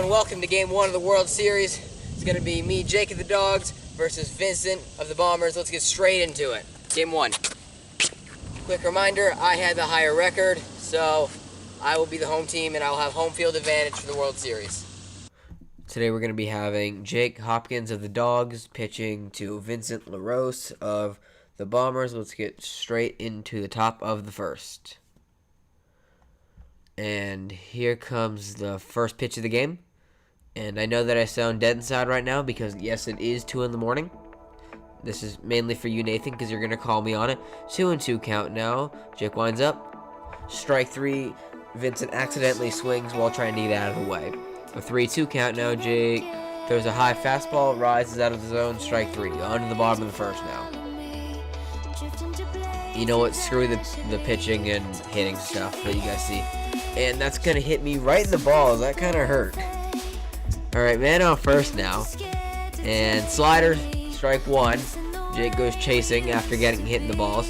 and welcome to Game 1 of the World Series. It's going to be me, Jake of the Dawgs, versus Vincent of the Bombers. Let's get straight into it. Game 1. Quick reminder, I had the higher record, so I will be the home team and I will have home field advantage for the World Series. Today we're going to be having Jake Hopkins of the Dawgs pitching to Vincent LaRose of the Bombers. Let's get straight into the top of the first. And here comes the first pitch of the game. And I know that I sound dead inside right now because, yes, it is 2 in the morning. This is mainly for you, Nathan, because you're going to call me on it. 2-2 count now. Jake winds up. Strike 3. Vincent accidentally swings while trying to get out of the way. A 3-2 count now. Jake throws a high fastball, rises out of the zone. Strike 3. On to the bottom of the first now. You know what? Screw the pitching and hitting stuff that you guys see. And that's going to hit me right in the balls. That kind of hurt. Alright, man on first now. And slider, strike 1. Jake goes chasing after getting hit in the balls.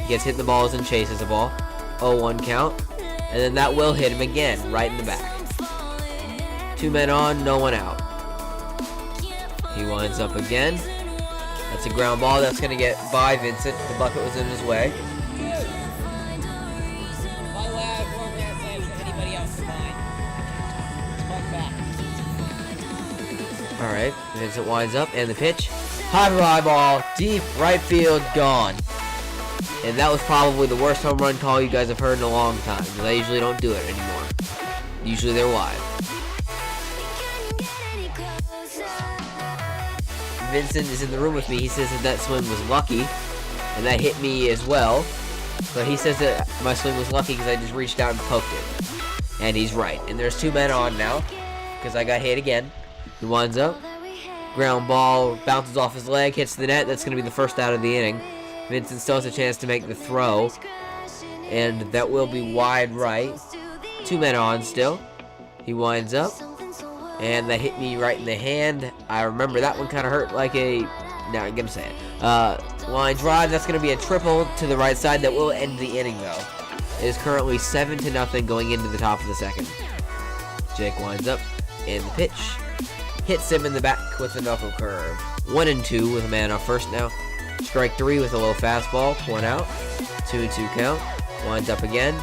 Gets hit in the balls and chases the ball. 0-1 count. And then that will hit him again, right in the back. 2 men on, no one out. He winds up again. That's a ground ball. That's going to get by Vincent. The bucket was in his way. Alright, Vincent winds up, and the pitch. High fly ball, deep right field, gone. And that was probably the worst home run call you guys have heard in a long time, because I usually don't do it anymore. Usually they're wide. Vincent is in the room with me. He says that swing was lucky, and that hit me as well. But he says that my swing was lucky because I just reached out and poked it. And he's right. And there's 2 men on now, because I got hit again. He winds up. Ground ball bounces off his leg, hits the net. That's going to be the first out of the inning. Vincent still has a chance to make the throw. And that will be wide right. 2 men on still. He winds up. And that hit me right in the hand. I remember that one kind of hurt like a... No, I'm going to say it. Line drive. That's going to be a triple to the right side. That will end the inning, though. It is currently 7-0 going into the top of the second. Jake winds up. And the pitch. Hits him in the back with a knuckle curve. 1-2 with a man on first now. Strike 3 with a low fastball. 1 out. 2-2 count. Winds up again.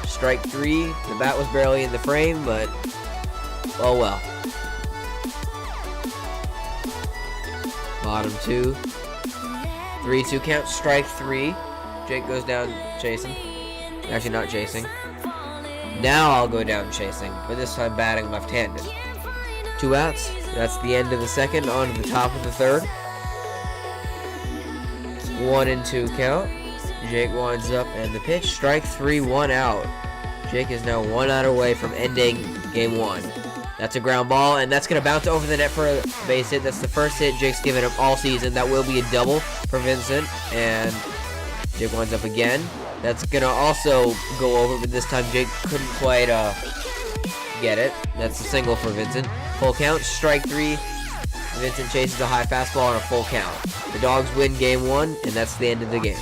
Strike 3. The bat was barely in the frame, but oh well. Bottom 2. 3-2 count. Strike 3. Jake goes down chasing. Actually, not chasing. Now I'll go down chasing, but this time batting left-handed. 2 outs. That's the end of the second. On to the top of the third. 1-2 count. Jake winds up and the pitch. Strike 3, 1 out. Jake is now 1 out away from ending game 1. That's a ground ball, and that's going to bounce over the net for a base hit. That's the first hit Jake's given him all season. That will be a double for Vincent, and Jake winds up again. That's going to also go over, but this time Jake couldn't quite get it. That's a single for Vincent. Full count, strike 3. Vincent chases a high fastball on a full count. The Dawgs win game 1, and that's the end of the game.